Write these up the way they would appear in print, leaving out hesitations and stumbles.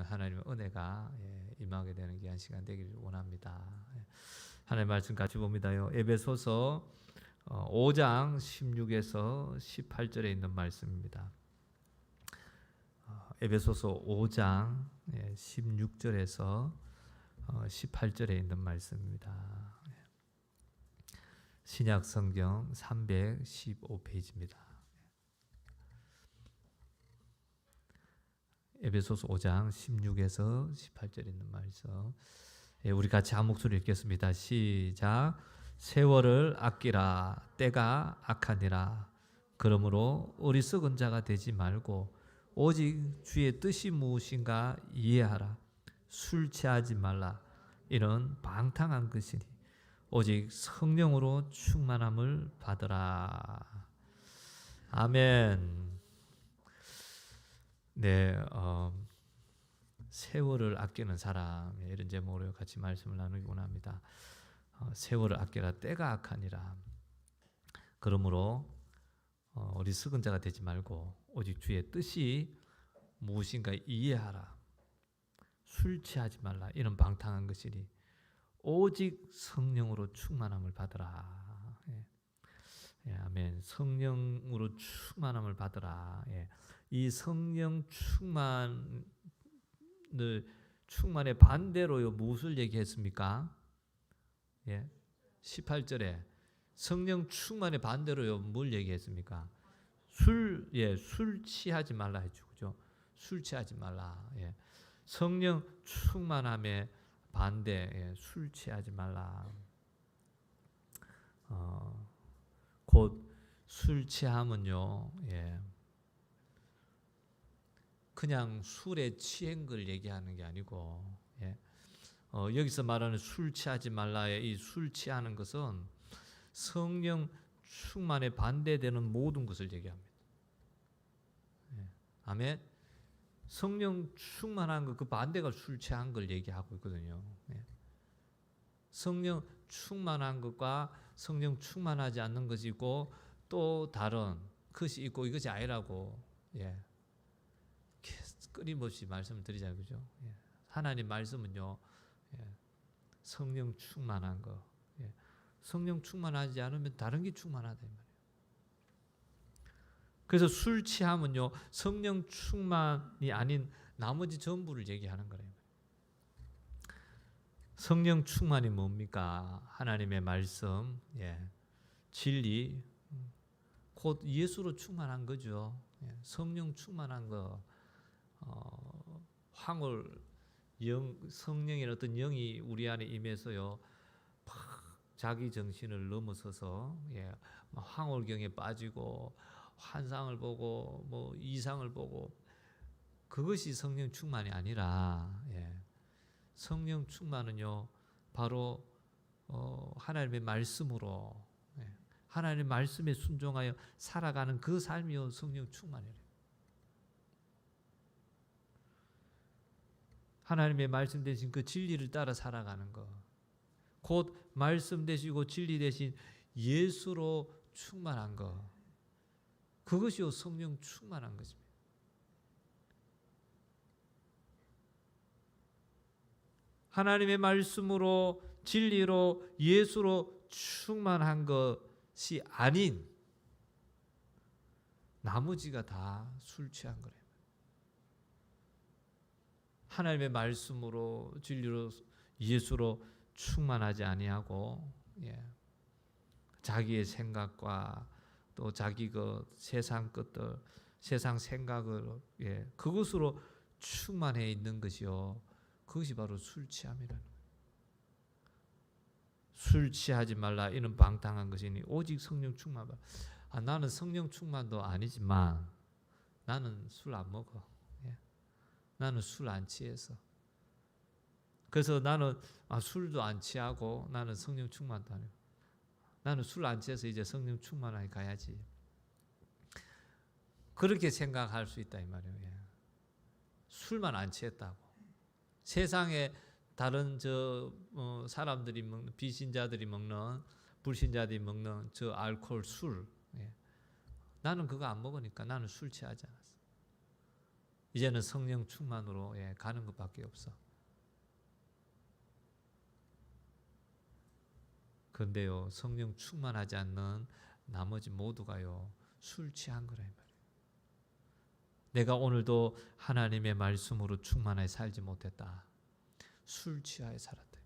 하나님의 은혜가 임하게 되는 귀한 시간 되기를 원합니다. 하나님의 말씀 같이 봅니다요. 에베소서 5장 16에서 18절에 있는 말씀입니다. 에베소서 5장 16절에서 18절에 있는 말씀입니다. 신약 성경 315페이지입니다. 에베소서 5장 16에서 18절에 있는 말씀. 우리 같이 한 목소리 읽겠습니다. 시작. 세월을 아끼라 때가 악하니라. 그러므로 어리석은 자가 되지 말고 오직 주의 뜻이 무엇인가 이해하라. 술 취하지 말라. 이는 방탕한 것이니 오직 성령으로 충만함을 받으라. 아멘. 네, 세월을 아끼는 사람, 이런 제목으로 같이 말씀을 나누기 원합니다. 세월을 아끼라 때가 악하니라. 그러므로 어리석은 자가 되지 말고 오직 주의 뜻이 무엇인가 이해하라. 술 취하지 말라. 이런 방탕한 것이니 오직 성령으로 충만함을 받으라. 아멘. 성령으로 충만함을 받으라. 이 성령 충만의 반대로요 무엇을 얘기했습니까? 18절에 성령 충만의 반대로요 뭘 얘기했습니까? 술 취하지 말라 했죠. 그죠? 술 취하지 말라. 성령 충만함의 반대, 술 취하지 말라. 곧 술 취함은요, 그냥 술에 취한 걸 얘기하는 게 아니고, 여기서 말하는 술 취하지 말라의 이 술 취하는 것은 성령 충만에 반대되는 모든 것을 얘기합니다. 아멘. 성령 충만한 것, 그 반대가 술 취한 걸 얘기하고 있거든요. 성령 충만한 것과 성령 충만하지 않는 것이 있고 또 다른 것이 있고 이것이 아니라고 끊임없이 말씀을 드리자고요. 그죠? 하나님 말씀은요. 성령 충만한 거. 성령 충만하지 않으면 다른 게 충만하다 이 말이에요. 그래서 술 취함은요. 성령 충만이 아닌 나머지 전부를 얘기하는 거예요. 성령 충만이 뭡니까? 하나님의 말씀, 진리, 곧 예수로 충만한 거죠. 성령 충만한 거, 성령의 어떤 영이 우리 안에 임해서요, 자기 정신을 넘어서서 황홀경에 빠지고 환상을 보고 뭐 이상을 보고 그것이 성령 충만이 아니라 성령 충만은요 바로 하나님의 말씀으로 하나님의 말씀에 순종하여 살아가는 그 삶이요 성령 충만이래요. 하나님의 말씀 대신 그 진리를 따라 살아가는 것, 곧 말씀 되시고 진리 대신 예수로 충만한 것, 그것이요 성령 충만한 것입니다. 하나님의 말씀으로 진리로 예수로 충만한 것이 아닌 나머지가 다 술 취한 거래요. 하나님의 말씀으로 진리로 예수로 충만하지 아니하고 자기의 생각과 또 자기 그 세상 것들, 세상 생각을 그것으로 충만해 있는 것이요. 그것이 바로 술 취함이라는 거예요. 술 취하지 말라 이는 방탕한 것이니 오직 성령 충만. 나는 성령 충만도 아니지만 나는 술 안 먹어. 나는 술 안 취해서. 그래서 나는 술도 안 취하고 나는 성령 충만도 아니고 나는 술 안 취해서 이제 성령 충만하게 가야지. 그렇게 생각할 수 있다 이 말이에요. 술만 안 취했다고. 세상에 다른 사람들이 먹는 비신자들이 먹는 불신자들이 먹는 저 알코올 술. 나는 그거 안 먹으니까 나는 술 취하지 않았어. 이제는 성령 충만으로 가는 것밖에 없어. 그런데요, 성령 충만하지 않는 나머지 모두가요, 술 취한 거라 이 말이에요. 내가 오늘도 하나님의 말씀으로 충만하게 살지 못했다. 술 취하에 살았다.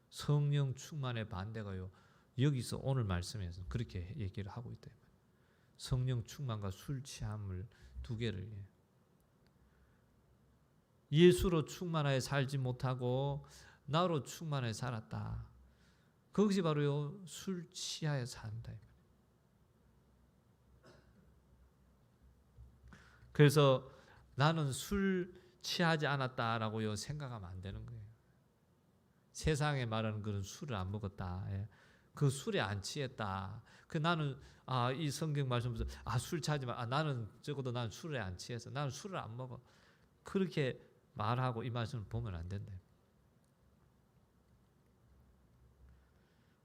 성령 충만의 반대가요, 여기서 오늘 말씀에서 그렇게 얘기를 하고 있다. 성령 충만과 술 취함을 두 개를 예수로 충만하게 살지 못하고 나로 충만하게 살았다. 그것이 바로요, 술 취하에 산다. 그래서 나는 술 취하지 않았다라고요 생각하면 안 되는 거예요. 세상에 말하는 그런 술을 안 먹었다. 그 술에 안 취했다. 그 나는 이 성경 말씀에서 술 취하지 마. 나는 적어도 나는 술에 안 취해서 나는 술을 안 먹어. 그렇게 말하고 이 말씀을 보면 안 된다.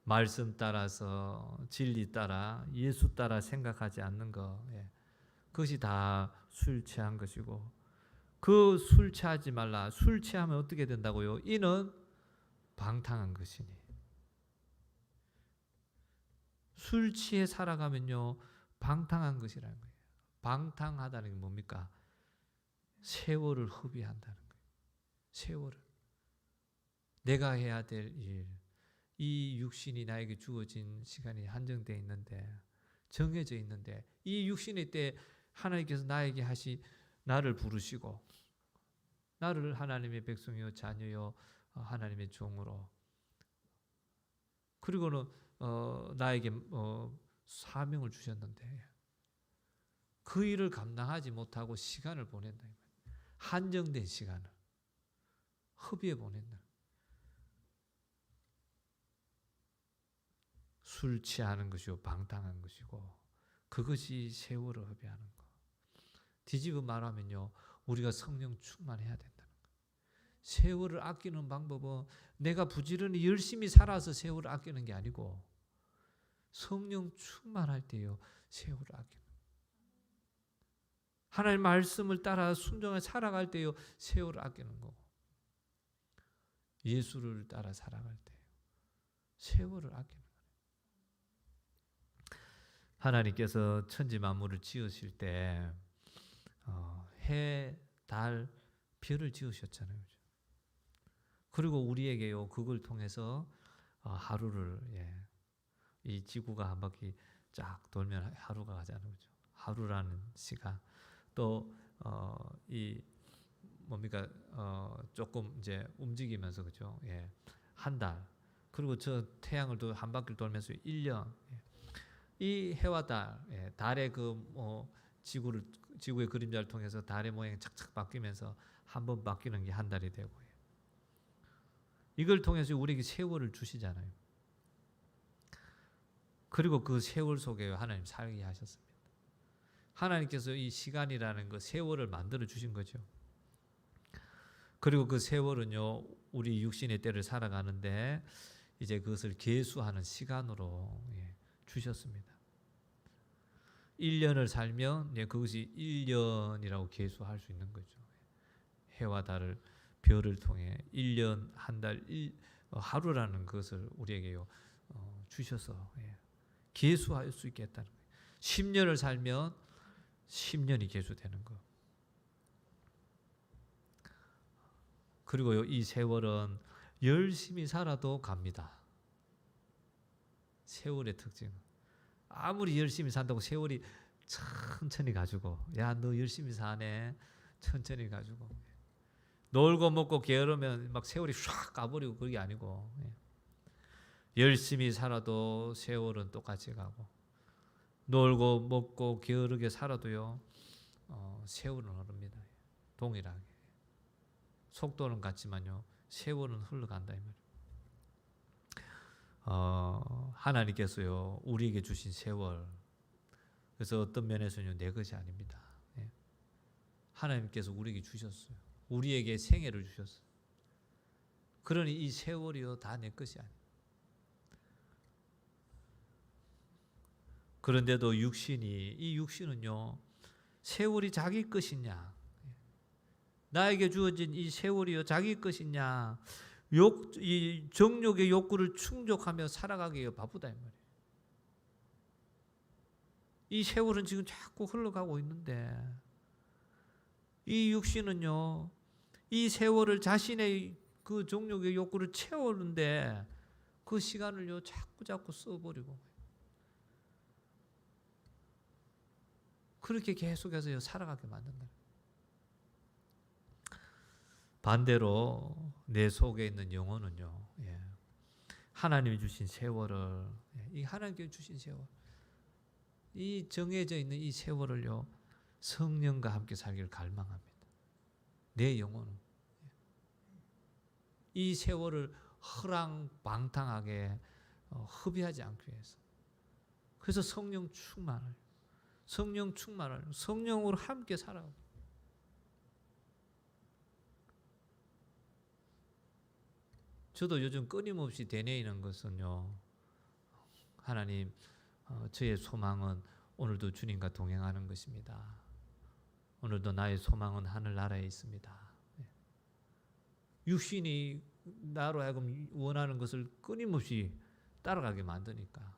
말씀 따라서 진리 따라 예수 따라 생각하지 않는 거, 그것이 다 술 취한 것이고, 그 술 취하지 말라. 술 취하면 어떻게 된다고요? 이는 방탕한 것이니. 술 취해 살아가면요, 방탕한 것이라는 거예요. 방탕하다는 게 뭡니까? 세월을 허비한다는 거예요. 세월을. 내가 해야 될 일, 이 육신이 나에게 주어진 시간이 한정되어 있는데, 정해져 있는데, 이 육신의 때 하나님께서 나에게 나를 부르시고, 나를 하나님의 백성이요 자녀요 하나님의 종으로, 그리고는 나에게 사명을 주셨는데 그 일을 감당하지 못하고 시간을 보낸다. 한정된 시간을 허비해 보낸다. 술 취하는 것이고 방탕한 것이고, 그것이 세월을 허비하는 것. 뒤집어 말하면요, 우리가 성령 충만해야 된다는 것. 세월을 아끼는 방법은 내가 부지런히 열심히 살아서 세월을 아끼는 게 아니고, 성령 충만할 때요, 세월을 아끼는 것. 하나님의 말씀을 따라 순종해 살아갈 때요, 세월을 아끼는 거고, 예수를 따라 살아갈 때요, 세월을 아끼는 거예요. 하나님께서 천지 만물을 지으실 때 해, 달, 별을 지으셨잖아요. 그리고 우리에게요, 그걸 통해서 하루를, 이 지구가 한 바퀴 쫙 돌면 하루가 가잖아요. 그렇죠? 하루라는 시간. 또 이 뭡니까? 조금 이제 움직이면서, 그죠? 한 달. 그리고 저 태양을 또 한 바퀴 돌면서 1년. 이 해와 달, 달의 지구의 그림자를 통해서 달의 모양이 착착 바뀌면서 한 번 바뀌는 게 한 달이 되고요. 이걸 통해서 우리에게 세월을 주시잖아요. 그리고 그 세월 속에 하나님 살게 하셨습니다. 하나님께서 이 시간이라는 거, 세월을 만들어 주신 거죠. 그리고 그 세월은요, 우리 육신의 때를 살아가는데 이제 그것을 계수하는 시간으로 주셨습니다. 1년을 살면 그것이 1년이라고 계수할 수 있는 거죠. 해와 달을, 별을 통해 1년, 한 달, 하루라는 것을 우리에게요 주셔서 계수할 수 있게 했다는 거예요. 10년을 살면 10년이 계수되는 거. 그리고요, 이 세월은 열심히 살아도 갑니다. 세월의 특징. 아무리 열심히 산다고 세월이 천천히 가지고, 야, 너 열심히 사네, 천천히 가지고, 놀고 먹고 게으르면 막 세월이 샥 가버리고, 그게 아니고, 열심히 살아도 세월은 똑같이 가고, 놀고 먹고 게으르게 살아도요, 세월은 흐릅니다. 동일하게. 속도는 같지만요, 세월은 흘러간다 이 말이에요. 하나님께서요, 우리에게 주신 세월, 그래서 어떤 면에서는 내 것이 아닙니다. 하나님께서 우리에게 주셨어요. 우리에게 생애를 주셨어요. 그러니 이 세월이요, 다 내 것이 아니에요. 그런데도 이 육신은요, 세월이 자기 것이냐, 나에게 주어진 이 세월이요 자기 것이냐? 이 정욕의 욕구를 충족하며 살아가기에 바쁘다 이 말이에요. 이 세월은 지금 자꾸 흘러가고 있는데 이 육신은요, 이 세월을 자신의 그 정욕의 욕구를 채우는데 그 시간을요 자꾸 써버리고 그렇게 계속해서 살아가게 만든다. 반대로 내 속에 있는 영혼은요, 하나님이 주신 세월을, 이 하나님께 주신 세월, 이 정해져 있는 이 세월을요 성령과 함께 살기를 갈망합니다. 내 영혼은 이 세월을 허랑방탕하게 허비하지 않기 위해서. 그래서 성령 충만을, 성령으로 함께 살아가고. 저도 요즘 끊임없이 되뇌이는 것은요, 하나님, 저의 소망은 오늘도 주님과 동행하는 것입니다. 오늘도 나의 소망은 하늘나라에 있습니다. 육신이 나로 하여금 원하는 것을 끊임없이 따라가게 만드니까,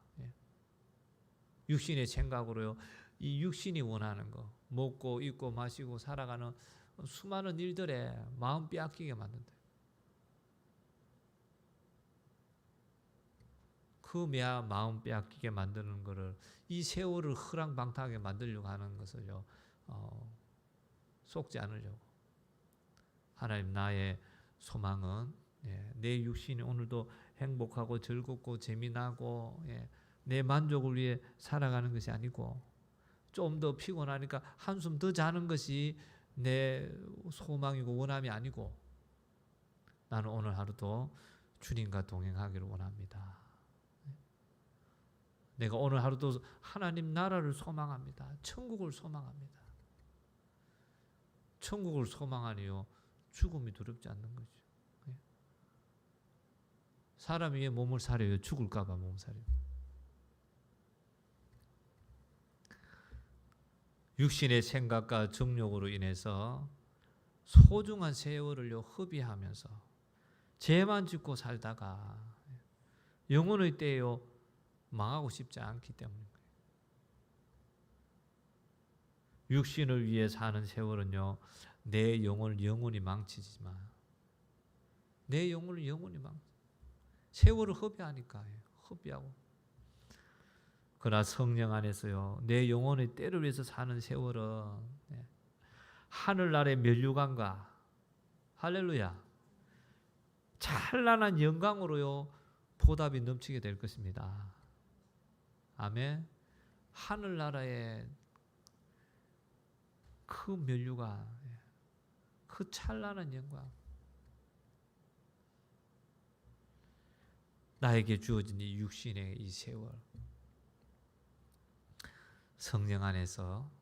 육신의 생각으로요, 이 육신이 원하는 거, 먹고 입고 마시고 살아가는 수많은 일들에 마음 빼앗기게 만든다. 그 마음 빼앗기게 만드는 것을, 이 세월을 허랑방탕하게 만들려고 하는 것을요, 속지 않으려고. 하나님, 나의 소망은 내 육신이 오늘도 행복하고 즐겁고 재미나고 내 만족을 위해 살아가는 것이 아니고, 좀 더 피곤하니까 한숨 더 자는 것이 내 소망이고 원함이 아니고, 나는 오늘 하루도 주님과 동행하기를 원합니다. 내가 오늘 하루도 하나님 나라를 소망합니다. 천국을 소망합니다. 천국을 소망하니요, 죽음이 두렵지 않는 거죠. 사람이 왜 몸을 사려요? 죽을까 봐 몸 사려요. 육신의 생각과 정욕으로 인해서 소중한 세월을요 허비하면서 죄만 짓고 살다가 영혼의 때에요 망하고 싶지 않기 때문입니다. 육신을 위해 사는 세월은요 내 영혼을 영원히 망치지만 내 영혼을 영원히 세월을 허비하니까 허비하고. 그러나 성령 안에서요 내 영혼의 때를 위해서 사는 세월은 하늘나라의 면류관과 할렐루야 찬란한 영광으로요 보답이 넘치게 될 것입니다. 아멘. 하늘나라의 그 면류관, 그 찬란한 영광, 나에게 주어진 이 육신의 이 세월, 성령 안에서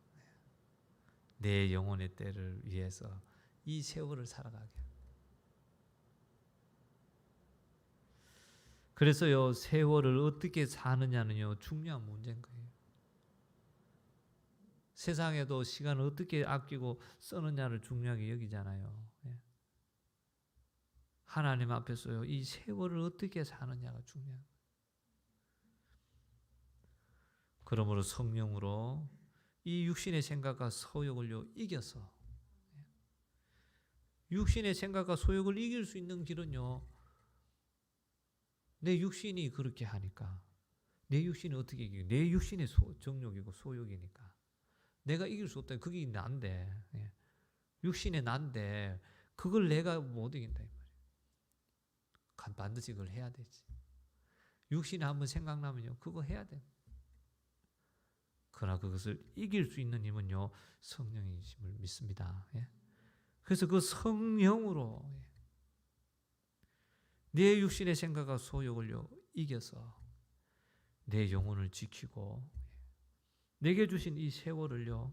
내 영혼의 때를 위해서 이 세월을 살아가게. 그래서요 세월을 어떻게 사느냐는요 중요한 문제인 거예요. 세상에도 시간을 어떻게 아끼고 쓰느냐를 중요하게 여기잖아요. 하나님 앞에서요 이 세월을 어떻게 사느냐가 중요해요. 그러므로 성령으로 이 육신의 생각과 소욕을요 이겨서, 육신의 생각과 소욕을 이길 수 있는 길은요 내 육신이 그렇게 하니까. 내 육신이 어떻게 이기고, 내 육신의 정욕이고 소욕이니까 내가 이길 수 없다. 그게 난데, 육신의 난데 그걸 내가 못 이긴다 이 말이에요. 반드시 그걸 해야 되지. 육신이 한번 생각나면요 그거 해야 돼. 그러나 그것을 이길 수 있는 힘은요 성령이심을 믿습니다. 그래서 그 성령으로 내 육신의 생각과 소욕을요 이겨서 내 영혼을 지키고 내게 주신 이 세월을요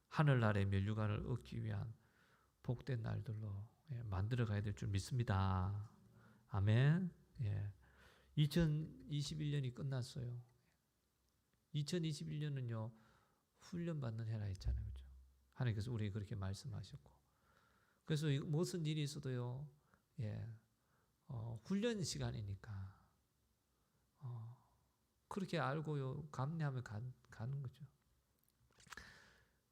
하늘나라의 면류관을 얻기 위한 복된 날들로 만들어 가야 될 줄 믿습니다. 아멘. 2021년이 끝났어요. 2021년은요 훈련받는 해라 했잖아요. 그렇죠? 하나님께서 우리에게 그렇게 말씀하셨고, 그래서 무슨 일이 있어도요, 훈련 시간이니까 그렇게 알고요, 감내하며 가는 거죠.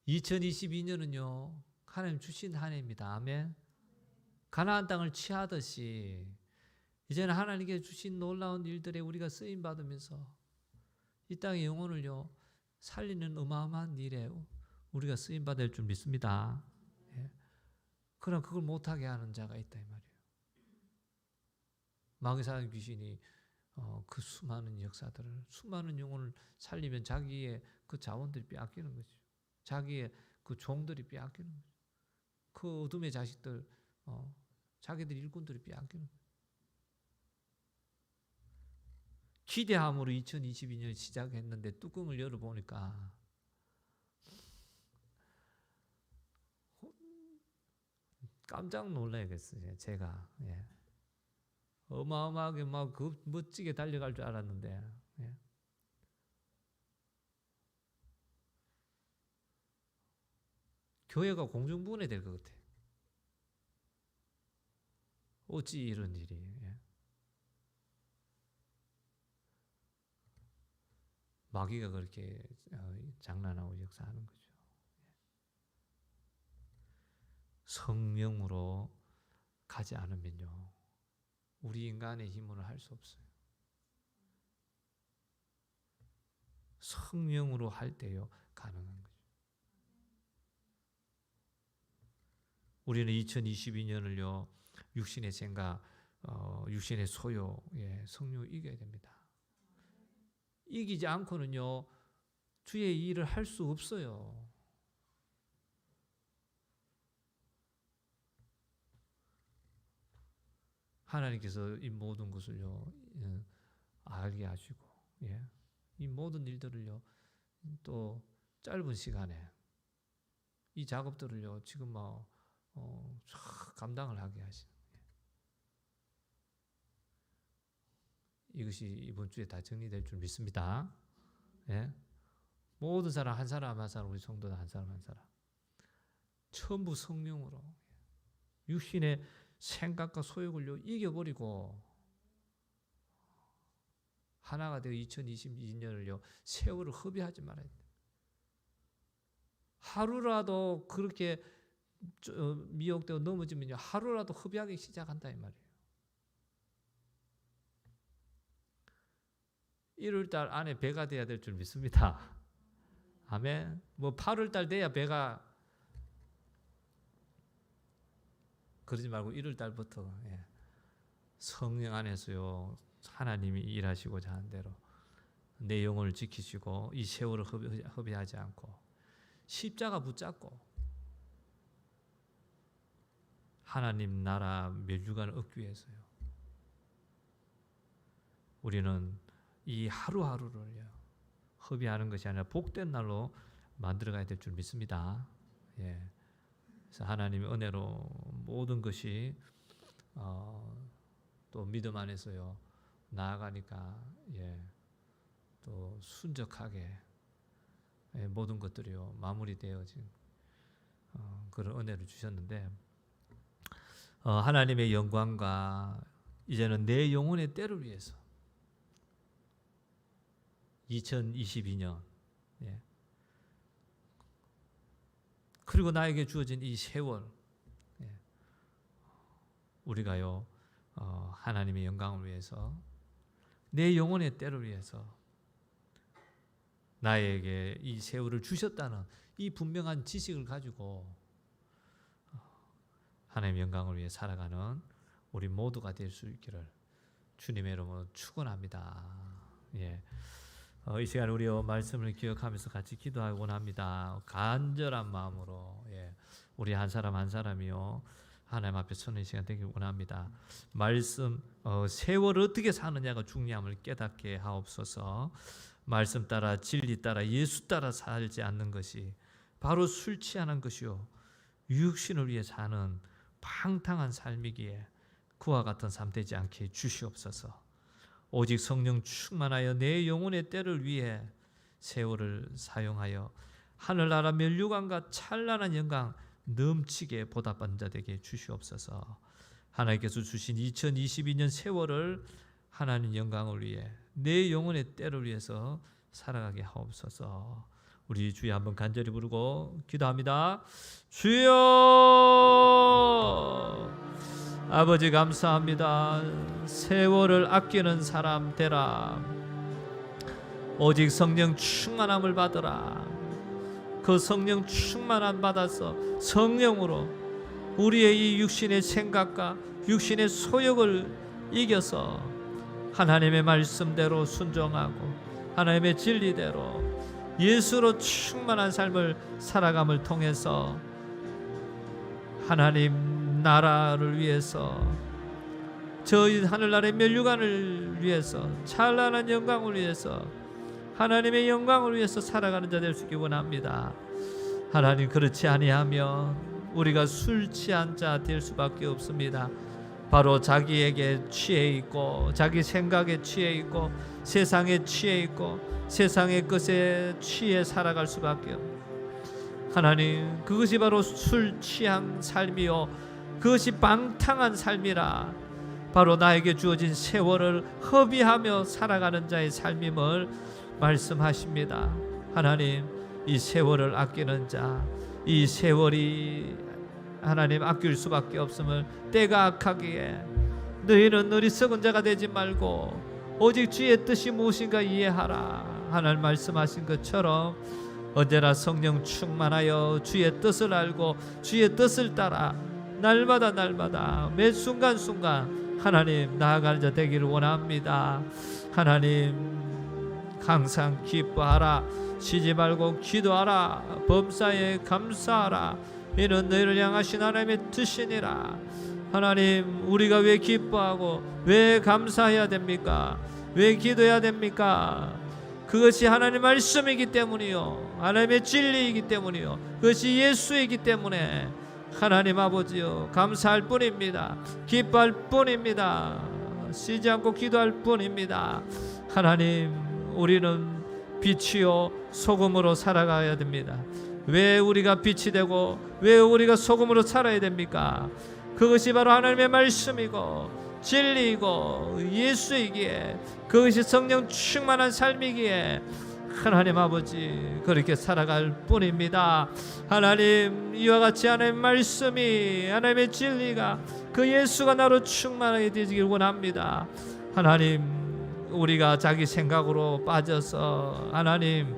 2022년은요, 하나님 주신 한 해입니다. 아멘. 가나안 땅을 취하듯이 이제는 하나님께 주신 놀라운 일들에 우리가 쓰임 받으면서 이 땅의 영혼을요 살리는 어마어마한 일에 우리가 쓰임 받을 줄 믿습니다. 그럼 그걸 못하게 하는 자가 있다 이 말이에요. 마귀 사단 귀신이 그 수많은 역사들을, 수많은 영혼을 살리면 자기의 그 자원들이 빼앗기는 거죠. 자기의 그 종들이 빼앗기는 거죠. 그 어둠의 자식들, 자기들 일꾼들이 빼앗기는 거죠. 기대함으로 2022년 시작했는데 뚜껑을 열어보니까 깜짝 놀라야겠어요. 제가 어마어마하게 막 그 멋지게 달려갈 줄 알았는데 교회가 공중분해될 것 같아. 어찌 이런 일이. 마귀가 그렇게 장난하고 역사하는 거죠. 성령으로 가지 않으면요, 우리 인간의 힘으로 할 수 없어요. 성령으로 할 때요 가능한 거죠. 우리는 2022년을요 육신의 생각, 육신의 소요, 성령을 이겨야 됩니다. 이기지 않고는요 주의 일을 할 수 없어요. 하나님께서 이 모든 것을요 알게 하시고 이 모든 일들을요 또 짧은 시간에 이 작업들을요 지금 감당을 하게 하시는, 이것이 이번 주에 다 정리될 줄 믿습니다. 모든 사람 한 사람 한 사람, 우리 성도들 한 사람 한 사람 전부 성령으로 육신의 생각과 소욕을요 이겨버리고 하나가 되어 2022년을요 세월을 허비하지 말아야 돼요. 하루라도 그렇게 미혹되고 넘어지면요 하루라도 허비하기 시작한다 이 말이에요. 1월달 안에 배가 돼야 될 줄 믿습니다. 아멘. 8월달 돼야 배가, 그러지 말고 1월달부터 성령 안에서요 하나님이 일하시고자 하는 대로 내 영혼을 지키시고 이 세월을 허비하지 않고 십자가 붙잡고 하나님 나라 멸류관을 얻기 위해서요 우리는 이 하루하루를요 허비하는 것이 아니라 복된 날로 만들어가야 될 줄 믿습니다. 그래서 하나님의 은혜로 모든 것이 또 믿음 안에서요 나아가니까 또 순적하게 모든 것들이요 마무리되어진 그런 은혜를 주셨는데, 하나님의 영광과 이제는 내 영혼의 때를 위해서 2022년 그리고 나에게 주어진 이 세월 우리가요 하나님의 영광을 위해서 내 영혼의 때를 위해서 나에게 이 세월을 주셨다는 이 분명한 지식을 가지고 하나님의 영광을 위해 살아가는 우리 모두가 될 수 있기를 주님의 이름으로 축원합니다. 이 시간 우리 말씀을 기억하면서 같이 기도하고 원합니다. 간절한 마음으로 우리 한 사람 한 사람이요 하나님 앞에 서는 시간 되길 원합니다. 말씀 세월을 어떻게 사느냐가 중요함을 깨닫게 하옵소서. 말씀 따라 진리 따라 예수 따라 살지 않는 것이 바로 술 취하는 것이요 육신을 위해 사는 방탕한 삶이기에 그와 같은 삶 되지 않게 주시옵소서. 오직 성령 충만하여 내 영혼의 때를 위해 세월을 사용하여 하늘나라 멸류관과 찬란한 영광 넘치게 보답받는 자 되게 주시옵소서. 하나님께서 주신 2022년 세월을 하나님 영광을 위해 내 영혼의 때를 위해서 살아가게 하옵소서. 우리 주여 한번 간절히 부르고 기도합니다. 주여, 아버지 감사합니다. 세월을 아끼는 사람 되라. 오직 성령 충만함을 받으라. 그 성령 충만함 받아서 성령으로 우리의 이 육신의 생각과 육신의 소욕을 이겨서 하나님의 말씀대로 순종하고 하나님의 진리대로 예수로 충만한 삶을 살아감을 통해서 하나님 나라를 위해서 저희 하늘나라의 면류관을 위해서 찬란한 영광을 위해서 하나님의 영광을 위해서 살아가는 자 될 수 있기 원합니다. 하나님, 그렇지 아니하면 우리가 술 취한 자 될 수밖에 없습니다. 바로 자기에게 취해 있고 자기 생각에 취해 있고 세상에 취해 있고 세상의 것에 취해 살아갈 수밖에 없습니다. 하나님, 그것이 바로 술 취한 삶이요 그것이 방탕한 삶이라 바로 나에게 주어진 세월을 허비하며 살아가는 자의 삶임을 말씀하십니다. 하나님, 이 세월을 아끼는 자, 이 세월이 하나님 아낄 수밖에 없음을 때가 악하기에 너희는 어리석은 자가 되지 말고 오직 주의 뜻이 무엇인가 이해하라. 하나님 말씀하신 것처럼 언제나 성령 충만하여 주의 뜻을 알고 주의 뜻을 따라 날마다 매 순간순간 하나님 나아가는 자 되기를 원합니다. 하나님, 항상 기뻐하라. 쉬지 말고 기도하라. 범사에 감사하라. 이는 너희를 향하신 하나님의 뜻이니라. 하나님, 우리가 왜 기뻐하고 왜 감사해야 됩니까? 왜 기도해야 됩니까? 그것이 하나님의 말씀이기 때문이요 하나님의 진리이기 때문이요 그것이 예수이기 때문에 하나님 아버지요 감사할 뿐입니다. 기뻐할 뿐입니다. 쉬지 않고 기도할 뿐입니다. 하나님, 우리는 빛이요 소금으로 살아가야 됩니다. 왜 우리가 빛이 되고 왜 우리가 소금으로 살아야 됩니까? 그것이 바로 하나님의 말씀이고 진리이고 예수이기에 그것이 성령 충만한 삶이기에 하나님 아버지 그렇게 살아갈 뿐입니다. 하나님, 이와 같이 하나님의 말씀이 하나님의 진리가 그 예수가 나로 충만하게 되기를 원합니다. 하나님, 우리가 자기 생각으로 빠져서 하나님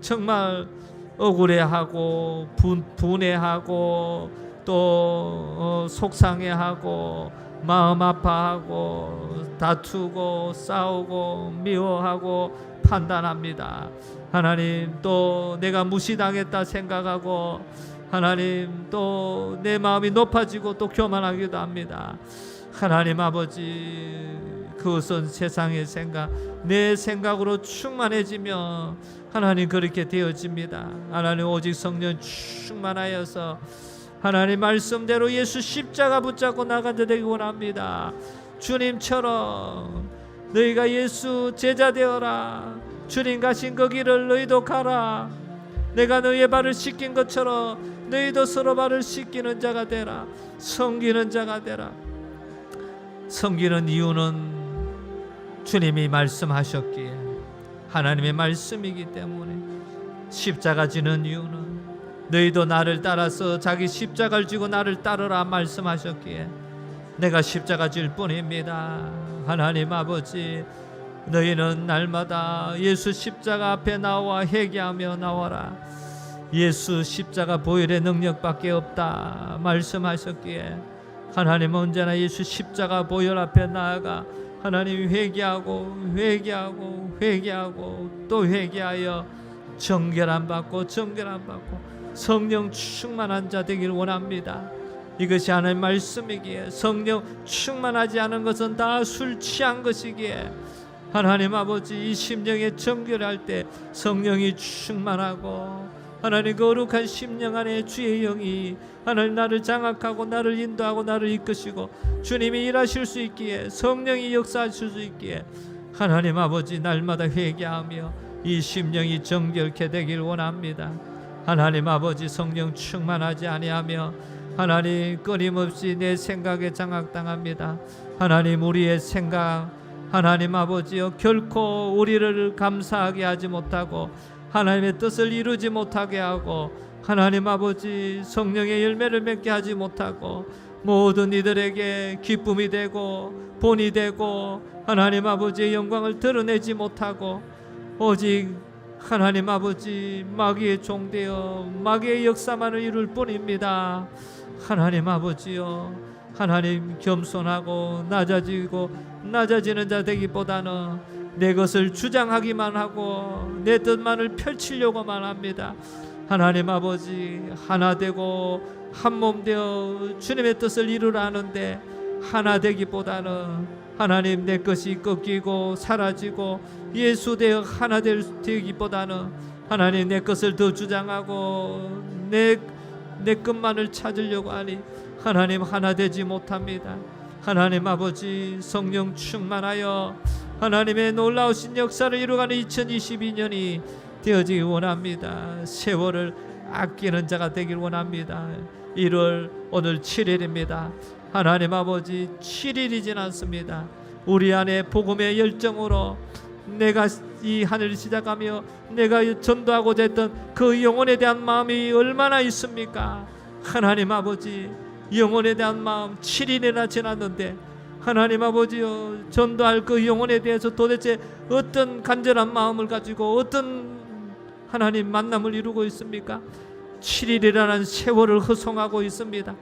정말 억울해하고 분해하고 또 속상해하고 마음 아파하고 다투고 싸우고 미워하고 판단합니다. 하나님, 또 내가 무시당했다 생각하고 하나님 또 내 마음이 높아지고 또 교만하기도 합니다. 하나님 아버지, 그것은 세상의 생각, 내 생각으로 충만해지며 하나님 그렇게 되어집니다. 하나님, 오직 성령 충만하여서 하나님 말씀대로 예수 십자가 붙잡고 나간 자 되기 원합니다. 주님처럼 너희가 예수 제자 되어라. 주님 가신 그 길을 너희도 가라. 내가 너희의 발을 씻긴 것처럼 너희도 서로 발을 씻기는 자가 되라. 섬기는 자가 되라. 섬기는 이유는 주님이 말씀하셨기에 하나님의 말씀이기 때문에, 십자가 지는 이유는 너희도 나를 따라서 자기 십자가를 지고 나를 따르라 말씀하셨기에 내가 십자가 질 뿐입니다. 하나님 아버지, 너희는 날마다 예수 십자가 앞에 나와 회개하며 나와라. 예수 십자가 보혈의 능력밖에 없다 말씀하셨기에 하나님 언제나 예수 십자가 보혈 앞에 나아가 하나님 회개하고 또 회개하여 정결함 받고 성령 충만한 자 되기를 원합니다. 이것이 하나님의 말씀이기에 성령 충만하지 않은 것은 다 술 취한 것이기에 하나님 아버지, 이 심령에 정결할 때 성령이 충만하고 하나님 거룩한 심령 안에 주의 영이 하나님 나를 장악하고 나를 인도하고 나를 이끄시고 주님이 일하실 수 있기에 성령이 역사하실 수 있기에 하나님 아버지, 날마다 회개하며 이 심령이 정결케 되길 원합니다. 하나님 아버지 성령 충만하지 아니하며 하나님 끊임없이 내 생각에 장악당합니다. 하나님 우리의 생각 하나님 아버지여 결코 우리를 감사하게 하지 못하고 하나님의 뜻을 이루지 못하게 하고 하나님 아버지 성령의 열매를 맺게 하지 못하고 모든 이들에게 기쁨이 되고 본이 되고 하나님 아버지의 영광을 드러내지 못하고 오직 하나님 아버지 마귀의 종되어 마귀의 역사만을 이룰 뿐입니다. 하나님 아버지여 하나님 겸손하고 낮아지는 자 되기보다는 내 것을 주장하기만 하고 내 뜻만을 펼치려고만 합니다. 하나님 아버지 하나 되고 한 몸 되어 주님의 뜻을 이루라 하는데 하나 되기보다는 하나님 내 것이 꺾이고 사라지고 예수 되어 하나 되기보다는 하나님 내 것을 더 주장하고 내 것만을 찾으려고 하니 하나님 하나 되지 못합니다. 하나님 아버지 성령 충만하여 하나님의 놀라우신 역사를 이루어가는 2022년이 되어지기 원합니다. 세월을 아끼는 자가 되길 원합니다. 1월 오늘 7일입니다. 하나님 아버지 7일이 지났습니다. 우리 안에 복음의 열정으로 내가 이 하늘을 시작하며 내가 전도하고자 했던 그 영혼에 대한 마음이 얼마나 있습니까? 하나님 아버지 영혼에 대한 마음 7일이나 지났는데 하나님 아버지여 전도할 그 영혼에 대해서 도대체 어떤 간절한 마음을 가지고 어떤 하나님 만남을 이루고 있습니까? 7일이라는 세월을 허송하고 있습니다.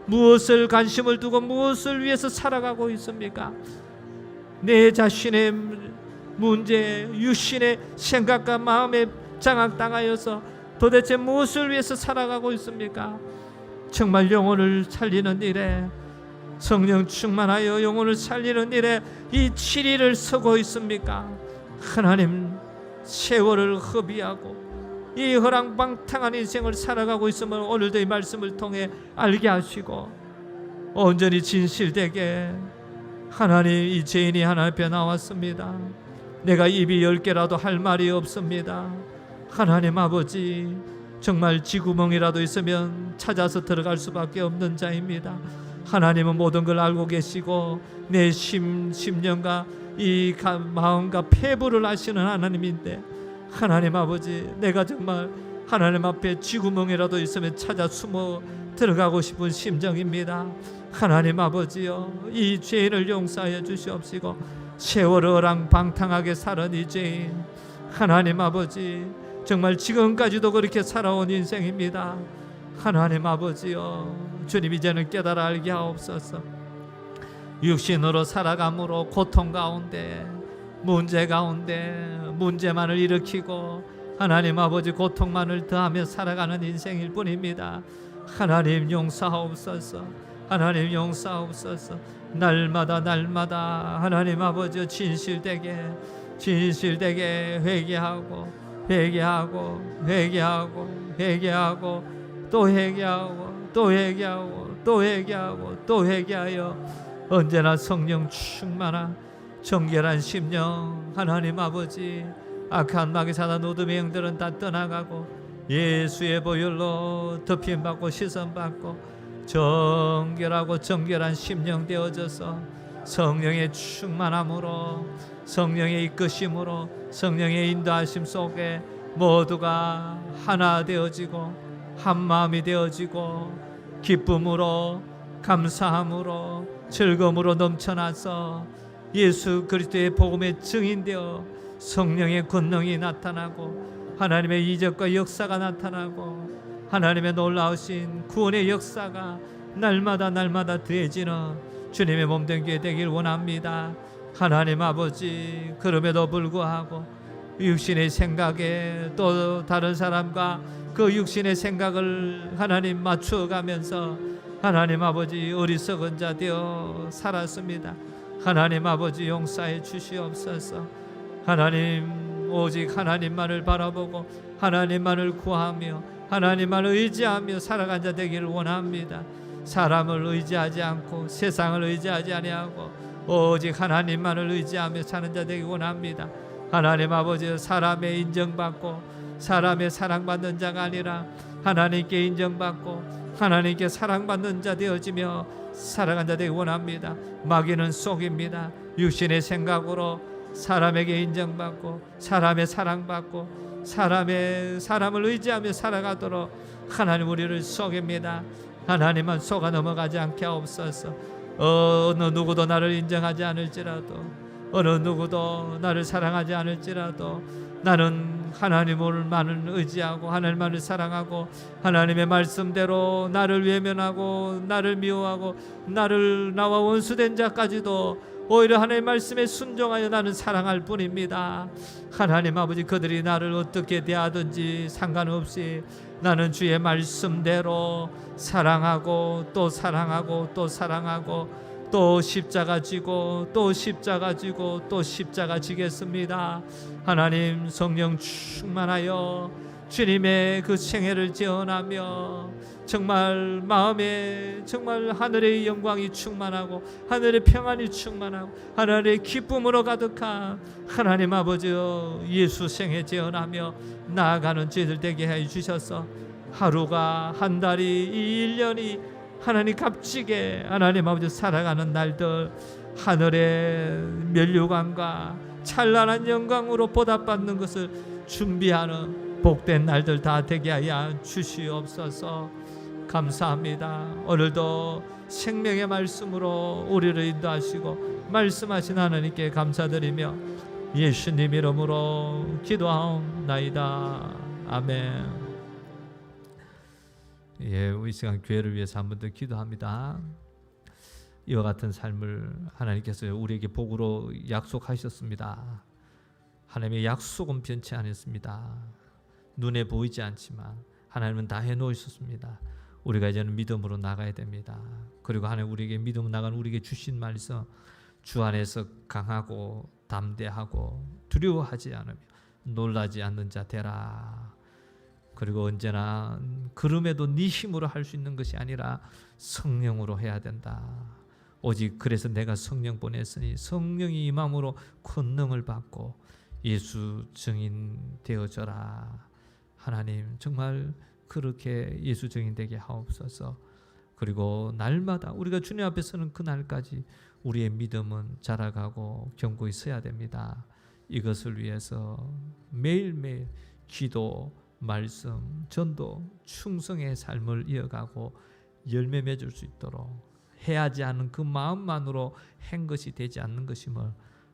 무엇을 관심을 두고 무엇을 위해서 살아가고 있습니까? 내 자신의 문제, 육신의 생각과 마음에 장악당하여서 도대체 무엇을 위해서 살아가고 있습니까? 정말 영혼을 살리는 일에 성령 충만하여 영혼을 살리는 일에 이 7일을 서고 있습니까? 하나님 세월을 허비하고 이 허랑방탕한 인생을 살아가고 있음을 오늘도 이 말씀을 통해 알게 하시고 온전히 진실되게 하나님 이 죄인이 하나님 앞에 나왔습니다. 내가 입이 10개라도 할 말이 없습니다. 하나님 아버지 정말 쥐구멍이라도 있으면 찾아서 들어갈 수밖에 없는 자입니다. 하나님은 모든 걸 알고 계시고 내 심령과 이 마음과 폐부를 아시는 하나님인데 하나님 아버지 내가 정말 하나님 앞에 쥐구멍이라도 있으면 찾아 숨어 들어가고 싶은 심정입니다. 하나님 아버지여 이 죄인을 용서하여 주시옵시고 세월을 어랑방탕하게 살은 이 죄인 하나님 아버지 정말 지금까지도 그렇게 살아온 인생입니다. 하나님 아버지여 주님 이제는 깨달아 알게 하옵소서. 육신으로 살아감으로 고통 가운데 문제 가운데 문제만을 일으키고 하나님 아버지 고통만을 더하며 살아가는 인생일 뿐입니다. 하나님 용서하옵소서. 하나님 용서하옵소서. 날마다 하나님 아버지 진실되게 회개하고 또 회개하여 언제나 성령 충만한 정결한 심령 하나님 아버지 악한 마귀 사단 어둠의 영들은 다 떠나가고 예수의 보혈로 덮임받고 시선받고 정결하고 정결한 심령 되어져서 성령의 충만함으로 성령의 이끄심으로 성령의 인도하심 속에 모두가 하나 되어지고 한 마음이 되어지고 기쁨으로 감사함으로 즐거움으로 넘쳐나서 예수 그리스도의 복음의 증인되어 성령의 권능이 나타나고 하나님의 이적과 역사가 나타나고 하나님의 놀라우신 구원의 역사가 날마다 더해지는 주님의 몸된 교회 되길 원합니다. 하나님 아버지 그럼에도 불구하고 육신의 생각에 또 다른 사람과 그 육신의 생각을 하나님 맞추어가면서 하나님 아버지 어리석은 자 되어 살았습니다. 하나님 아버지 용서해 주시옵소서. 하나님 오직 하나님만을 바라보고 하나님만을 구하며 하나님만을 의지하며 살아간 자 되기를 원합니다. 사람을 의지하지 않고 세상을 의지하지 아니하고 오직 하나님만을 의지하며 사는 자 되기 원합니다. 하나님 아버지 사람의 인정받고 사람의 사랑받는 자가 아니라 하나님께 인정받고 하나님께 사랑받는 자 되어지며 살아간 자 되기 원합니다. 마귀는 속입니다. 육신의 생각으로 사람에게 인정받고 사람의 사랑받고 사람을 의지하며 살아가도록 하나님 우리를 속입니다. 하나님만 속아 넘어가지 않게 하옵소서. 어느 누구도 나를 인정하지 않을지라도 어느 누구도 나를 사랑하지 않을지라도 나는 하나님을만을 의지하고 하나님만을 사랑하고 하나님의 말씀대로 나를 외면하고 나를 미워하고 나와 원수된 자까지도 오히려 하나님의 말씀에 순종하여 나는 사랑할 뿐입니다. 하나님 아버지, 그들이 나를 어떻게 대하든지 상관없이 나는 주의 말씀대로 사랑하고 또 사랑하고 또 사랑하고 또 십자가 지고 또 십자가 지고 또 십자가 지겠습니다. 하나님 성령 충만하여 주님의 그 생애를 제언하며 정말 마음에 정말 하늘의 영광이 충만하고 하늘의 평안이 충만하고 하늘의 기쁨으로 가득한 하나님 아버지여 예수 생애 제언하며 나아가는 저희들 되게 해 주셔서 하루가 한 달이 이 1년이 하나님 값지게 하나님 아버지 살아가는 날들 하늘의 면류관과 찬란한 영광으로 보답받는 것을 준비하는 복된 날들 다 되게 하여 주시옵소서. 감사합니다. 오늘도 생명의 말씀으로 우리를 인도하시고 말씀하신 하나님께 감사드리며 예수님 이름으로 기도하옵나이다. 아멘. 예, 이 시간 교회를 위해서 한 번 더 기도합니다. 이와 같은 삶을 하나님께서 우리에게 복으로 약속하셨습니다. 하나님의 약속은 변치 않았습니다. 눈에 보이지 않지만 하나님은 다 해놓으셨습니다. 우리가 이제는 믿음으로 나가야 됩니다. 그리고 하나님 우리에게 믿음으로 나가는 우리에게 주신 말씀 주 안에서 강하고 담대하고 두려워하지 않으며 놀라지 않는 자 되라. 그리고 언제나 그럼에도 네 힘으로 할 수 있는 것이 아니라 성령으로 해야 된다. 오직 그래서 내가 성령 보냈으니 성령이 임함으로 권능을 받고 예수 증인 되어져라. 하나님 정말 그렇게 예수 증인 되게 하옵소서. 그리고 날마다 우리가 주님 앞에 서는 그날까지 우리의 믿음은 자라가고 견고히 서야 됩니다. 이것을 위해서 매일매일 기도, 말씀, 전도, 충성의 삶을 이어가고 열매 맺을 수 있도록 해야지 않은 그 마음만으로 한 것이 되지 않는 것임을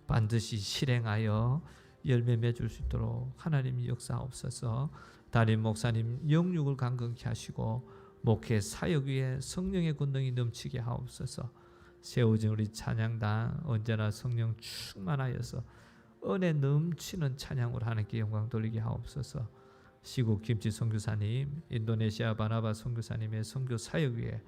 반드시 실행하여 열매 맺을 수 있도록 하나님이 역사하옵소서. 담임 목사님 영육을 강건케 하시고 목회 사역 위에 성령의 권능이 넘치게 하옵소서. 세워진 우리 찬양단 언제나 성령 충만하여서 은혜 넘치는 찬양으로 하나님께 영광 돌리게 하옵소서. 시국 김치 선교사님, 인도네시아 바나바 선교사님의 선교 사역 위에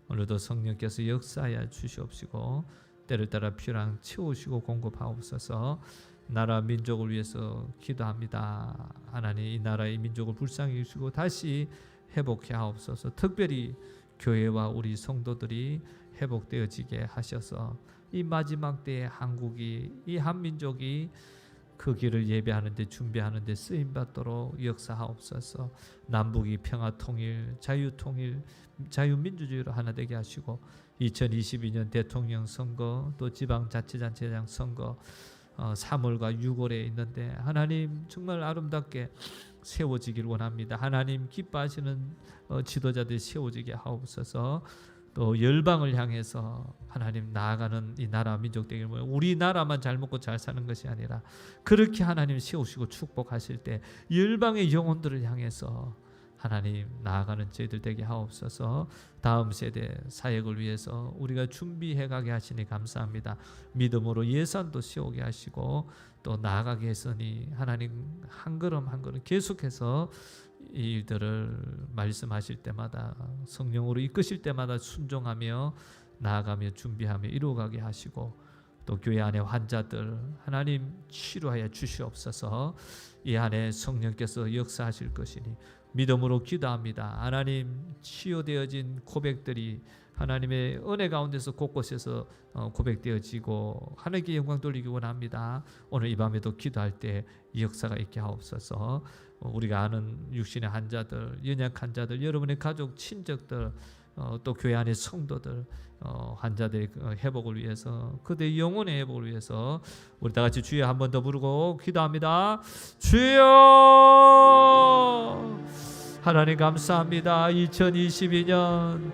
오늘도 성령께서 역사하여 주시옵시고 때를 따라 필요한 채우시고 공급하옵소서. 나라 민족을 위해서 기도합니다. 하나님 이 나라의 민족을 불쌍히 여기시고 다시 회복해 하옵소서. 특별히 교회와 우리 성도들이 회복되어지게 하셔서 이 마지막 때에 한국이 이 한민족이 그 길을 예배하는데 준비하는데 쓰임받도록 역사하옵소서. 남북이 평화통일, 자유통일, 자유민주주의로 하나 되게 하시고 2022년 대통령 선거 또 지방자치단체장 선거 3월과 6월에 있는데 하나님 정말 아름답게 세워지길 원합니다. 하나님 기뻐하시는 지도자들이 세워지게 하옵소서. 또 열방을 향해서 하나님 나아가는 이 나라 민족 되길 원합니다. 우리나라만 잘 먹고 잘 사는 것이 아니라 그렇게 하나님 세우시고 축복하실 때 열방의 영혼들을 향해서 하나님 나아가는 저희들 되게 하옵소서. 다음 세대 사역을 위해서 우리가 준비해 가게 하시니 감사합니다. 믿음으로 예산도 세우게 하시고 또 나아가게 했으니 하나님 한 걸음 한 걸음 계속해서 이 일들을 말씀하실 때마다 성령으로 이끄실 때마다 순종하며 나아가며 준비하며 이루어가게 하시고 또 또 교회 안에 환자들 하나님 치료하여 주시옵소서. 이 안에 성령께서 역사하실 것이니 믿음으로 기도합니다. 하나님 치유되어진 고백들이 하나님의 은혜 가운데서 곳곳에서 고백되어지고 하나님께 영광 돌리기 원합니다. 오늘 이 밤에도 기도할 때 역사가 있게 하옵소서. 우리가 아는 육신의 환자들, 연약 환자들, 여러분의 가족, 친척들, 또 교회 안의 성도들, 환자들의 회복을 위해서, 그들의 영혼의 회복을 위해서 우리 다 같이 주여 한 번 더 부르고 기도합니다. 주여! 하나님 감사합니다. 2022년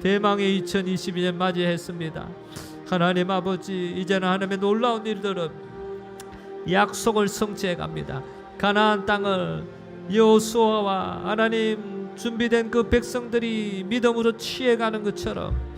대망의 2022년 맞이했습니다. 하나님 아버지, 이제는 하나님의 놀라운 일들은 약속을 성취해 갑니다. 가나안 땅을 여호수아와 하나님 준비된 그 백성들이 믿음으로 취해가는 것처럼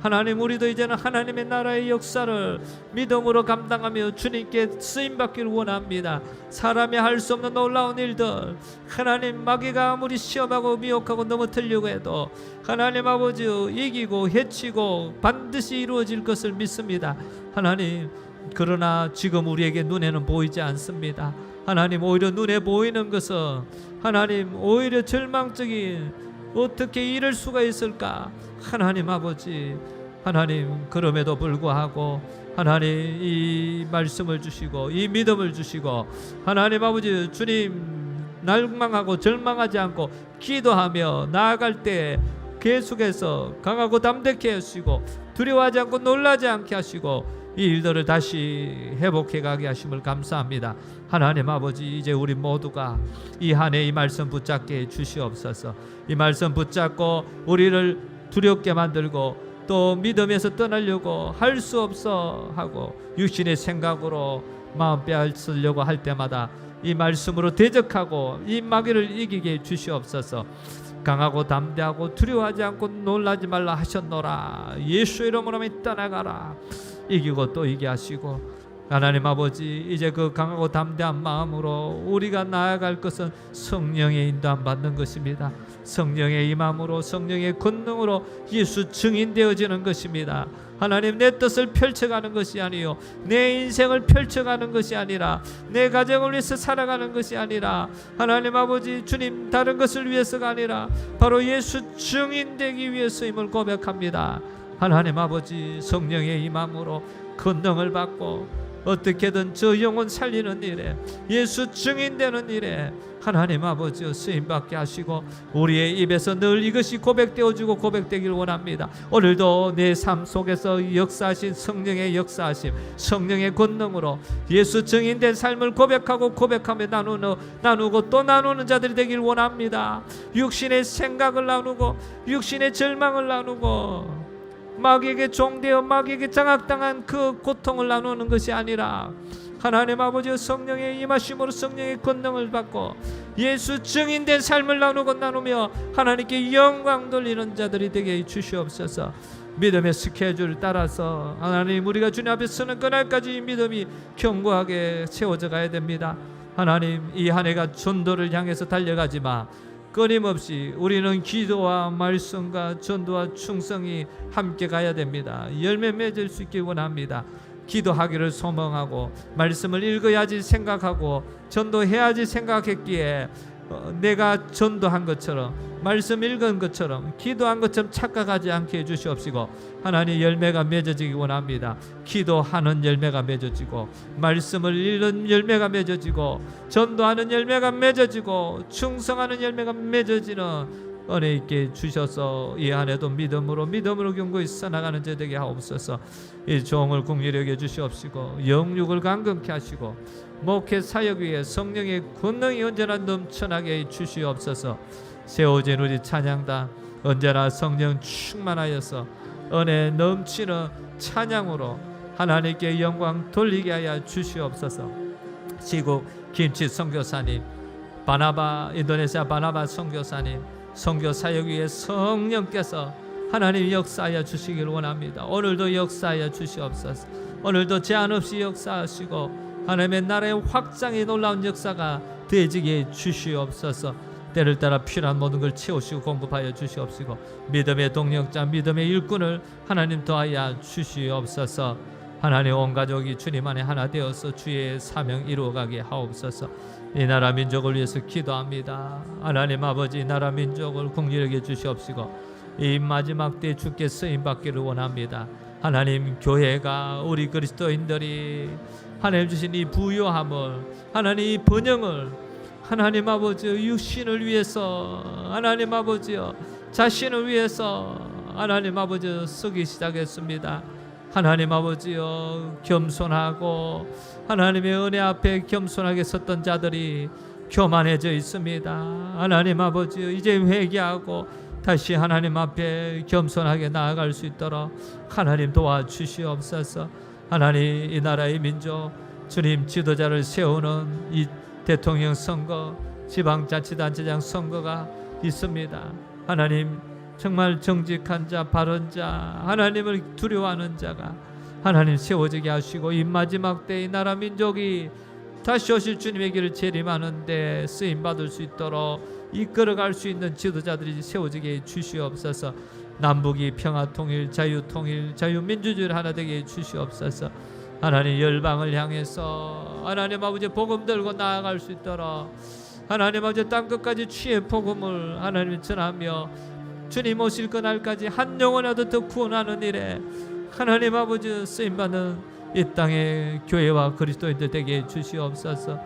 하나님, 우리도 이제는 하나님의 나라의 역사를 믿음으로 감당하며 주님께 쓰임받기를 원합니다. 사람이 할 수 없는 놀라운 일들, 하나님, 마귀가 아무리 시험하고 미혹하고 넘어뜨리려고 해도 하나님 아버지 이기고 해치고 반드시 이루어질 것을 믿습니다. 하나님, 그러나 지금 우리에게 눈에는 보이지 않습니다. 하나님, 오히려 눈에 보이는 것은 하나님 오히려 절망적인, 어떻게 이럴 수가 있을까? 하나님 아버지, 하나님, 그럼에도 불구하고 하나님 이 말씀을 주시고 이 믿음을 주시고 하나님 아버지, 주님 날망하고 절망하지 않고 기도하며 나아갈 때 계속해서 강하고 담대케 하시고 두려워하지 않고 놀라지 않게 하시고 이 일들을 다시 회복해 가게 하심을 감사합니다. 하나님 아버지, 이제 우리 모두가 이 한 해 이 말씀 붙잡게 주시옵소서. 이 말씀 붙잡고 우리를 두렵게 만들고 또 믿음에서 떠나려고 할 수 없어 하고 육신의 생각으로 마음 빼앗으려고 할 때마다 이 말씀으로 대적하고 이 마귀를 이기게 주시옵소서. 강하고 담대하고 두려워하지 않고 놀라지 말라 하셨노라. 예수 이름으로 떠나가라. 이기고 또 이기게 하시고, 하나님 아버지, 이제 그 강하고 담대한 마음으로 우리가 나아갈 것은 성령의 인도함 받는 것입니다. 성령의 임함으로, 성령의 권능으로 예수 증인되어지는 것입니다. 하나님, 내 뜻을 펼쳐가는 것이 아니요, 내 인생을 펼쳐가는 것이 아니라, 내 가정을 위해서 살아가는 것이 아니라, 하나님 아버지, 주님 다른 것을 위해서가 아니라 바로 예수 증인되기 위해서임을 고백합니다. 하나님 아버지, 성령의 임함으로 권능을 받고 어떻게든 저 영혼 살리는 일에, 예수 증인되는 일에 하나님 아버지 쓰임받게 하시고 우리의 입에서 늘 이것이 고백되어지고 고백되길 원합니다. 오늘도 내 삶 속에서 역사하신 성령의 역사하심, 성령의 권능으로 예수 증인된 삶을 고백하고 고백하며 나누고 또 나누는 자들이 되길 원합니다. 육신의 생각을 나누고 육신의 절망을 나누고 마귀에게 종되어 마귀에게 장악당한 그 고통을 나누는 것이 아니라 하나님 아버지 성령의 임하심으로 성령의 권능을 받고 예수 증인된 삶을 나누며 하나님께 영광 돌리는 자들이 되게 주시옵소서. 믿음의 스케줄을 따라서 하나님, 우리가 주님 앞에 서는 그날까지 믿음이 견고하게 세워져 가야 됩니다. 하나님, 이 한 해가 전도를 향해서 달려가지만 끊임없이 우리는 기도와 말씀과 전도와 충성이 함께 가야 됩니다. 열매 맺을 수 있길 원합니다. 기도하기를 소망하고 말씀을 읽어야지 생각하고 전도해야지 생각했기에 내가 전도한 것처럼 말씀 읽은 것처럼 기도한 것처럼 착각하지 않게 해주시옵시고, 하나님 열매가 맺어지기 원합니다. 기도하는 열매가 맺어지고 말씀을 읽는 열매가 맺어지고 전도하는 열매가 맺어지고 충성하는 열매가 맺어지는 은혜 있게 주셔서 이 안에도 믿음으로 견고히 써나가는 자 되게 하옵소서. 이 종을 긍휼히 여겨 주시옵시고 영육을 강건케 하시고 목회 사역 위에 성령의 권능이 언제나 넘쳐나게 주시옵소서. 세워진 우리 찬양단 언제나 성령 충만하여서 은혜 넘치는 찬양으로 하나님께 영광 돌리게 하여 주시옵소서. 시국 김치 선교사님, 인도네시아 바나바 선교사님, 선교 사역 위에 성령께서 하나님 역사하여 주시기를 원합니다. 오늘도 역사하여 주시옵소서. 오늘도 제한 없이 역사하시고 하나님의 나라의 확장이 놀라운 역사가 되어지게 주시옵소서. 때를 따라 필요한 모든 걸 채우시고 공급하여 주시옵시고 믿음의 동력자, 믿음의 일꾼을 하나님 더하여 주시옵소서. 하나님 온 가족이 주님 안에 하나 되어서 주의 사명 이루어가게 하옵소서. 이 나라 민족을 위해서 기도합니다. 하나님 아버지, 이 나라 민족을 긍휼하게 주시옵시고 이 마지막 때 주께 쓰임받기를 원합니다. 하나님, 교회가, 우리 그리스도인들이 하나님 주신 이 부요함을, 하나님 이 번영을, 하나님 아버지 육신을 위해서, 하나님 아버지 자신을 위해서 하나님 아버지 쓰기 시작했습니다. 하나님 아버지여, 겸손하고 하나님의 은혜 앞에 겸손하게 섰던 자들이 교만해져 있습니다. 하나님 아버지여, 이제 회개하고 다시 하나님 앞에 겸손하게 나아갈 수 있도록 하나님 도와주시옵소서. 하나님, 이 나라의 민족, 주님 지도자를 세우는 이 대통령 선거, 지방자치단체장 선거가 있습니다. 하나님, 정말 정직한 자, 바른 자, 하나님을 두려워하는 자가 하나님 세워지게 하시고 이 마지막 때 이 나라 민족이 다시 오실 주님의 길을 재림하는데 쓰임받을 수 있도록 이끌어갈 수 있는 지도자들이 세워지게 주시옵소서. 남북이 평화통일, 자유통일, 자유민주주의를 하나 되게 주시옵소서. 하나님, 열방을 향해서 하나님 아버지 복음 들고 나아갈 수 있도록 하나님 아버지 땅끝까지 주의 복음을 하나님 전하며 주님 오실 그날까지 한 영혼이라도 더 구원하는 일에 하나님 아버지 쓰임받는 이 땅의 교회와 그리스도인들 되게 주시옵소서.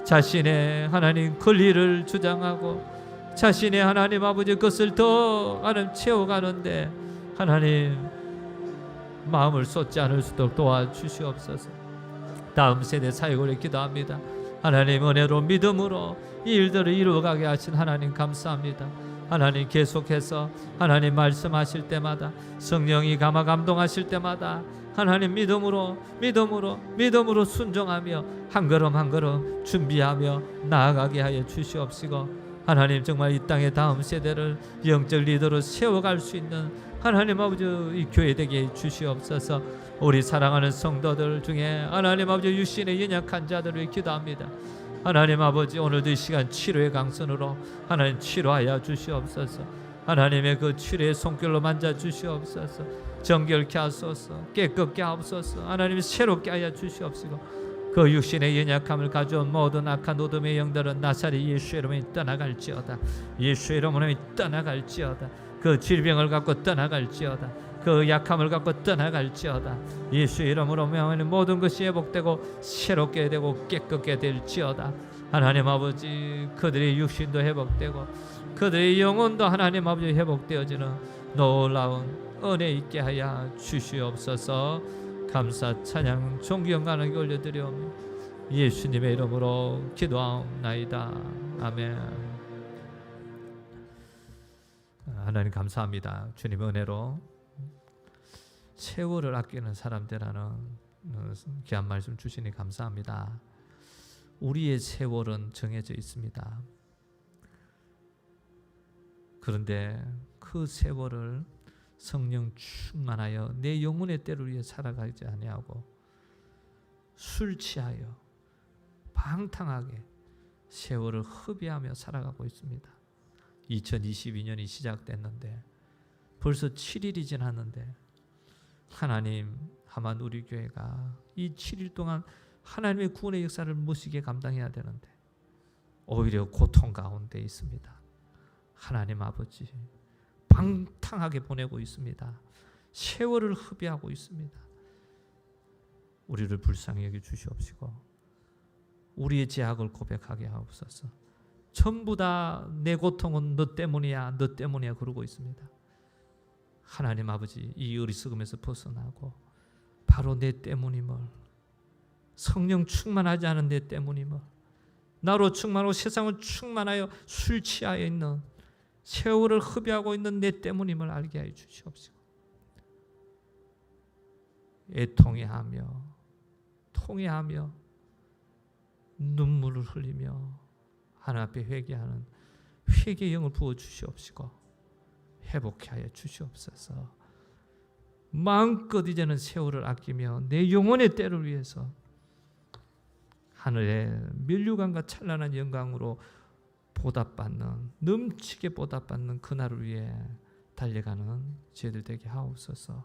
자신의 하나님 권리를 주장하고 자신의 하나님 아버지 것을 더 하나님 채워가는데 하나님 마음을 쏟지 않을 수 있도록 도와주시옵소서. 다음 세대 사역을 기도합니다. 하나님, 은혜로 믿음으로 이 일들을 이루어가게 하신 하나님 감사합니다. 하나님, 계속해서 하나님 말씀하실 때마다, 성령이 감화 감동하실 때마다 하나님 믿음으로 순종하며 한 걸음 한 걸음 준비하며 나아가게 하여 주시옵시고, 하나님 정말 이 땅의 다음 세대를 영적 리더로 세워갈 수 있는 하나님 아버지 이 교회 되게 주시옵소서. 우리 사랑하는 성도들 중에 하나님 아버지 육신의 연약한 자들을 위해 기도합니다. 하나님 아버지, 오늘도 이 시간 치료의 강선으로 하나님 치료하여 주시옵소서. 하나님의 그 치료의 손길로 만져 주시옵소서. 정결케 하소서. 깨끗게 하옵소서. 하나님 새롭게 하여 주시옵시고, 그 육신의 연약함을 가져온 모든 악한 어둠의 영들은 나사렛 예수의 이름으로 떠나갈지어다. 예수의 이름으로 떠나갈지어다. 그 질병을 갖고 떠나갈지어다. 그 약함을 갖고 떠나갈지어다. 예수의 이름으로 명하는 모든 것이 회복되고 새롭게 되고 깨끗게 될지어다. 하나님 아버지, 그들의 육신도 회복되고 그들의 영혼도 하나님 아버지 회복되어지는 놀라운 은혜 있게 하여 주시옵소서. 감사 찬양 존경하는 올려드리오며 예수님의 이름으로 기도하옵나이다. 아멘. 하나님 감사합니다. 주님의 은혜로 세월을 아끼는 사람들라는 귀한 말씀 주시니 감사합니다. 우리의 세월은 정해져 있습니다. 그런데 그 세월을 성령 충만하여 내 영혼의 때를 위해 살아가지 아니하고 술 취하여 방탕하게 세월을 허비하며 살아가고 있습니다. 2022년이 시작됐는데 벌써 7일이 지났는데 하나님, 하만 우리 교회가 이 7일 동안 하나님의 구원의 역사를 무시게 감당해야 되는데 오히려 고통 가운데 있습니다. 하나님 아버지, 방탕하게 보내고 있습니다. 세월을 허비하고 있습니다. 우리를 불쌍히 여겨 주시옵시고 우리의 죄악을 고백하게 하옵소서. 전부 다 내 고통은 너 때문이야, 너 때문이야 그러고 있습니다. 하나님 아버지, 이 어리석음에서 벗어나고 바로 내 때문임을, 성령 충만하지 않은 내 때문임을, 나로 충만하고 세상을 충만하여 술 취하여 있는, 세월을 허비하고 있는 내 때문임을 알게 하여 주시옵시고 애통해하며 통해하며 눈물을 흘리며 하나님 앞에 회개하는 회개의 영을 부어 주시옵시고 회복케 하여 주시옵소서. 마음껏 이제는 세월을 아끼며 내 영혼의 때를 위해서 하늘의 면류관과 찬란한 영광으로 보답받는, 넘치게 보답받는 그날을 위해 달려가는 저희들 되게 하옵소서.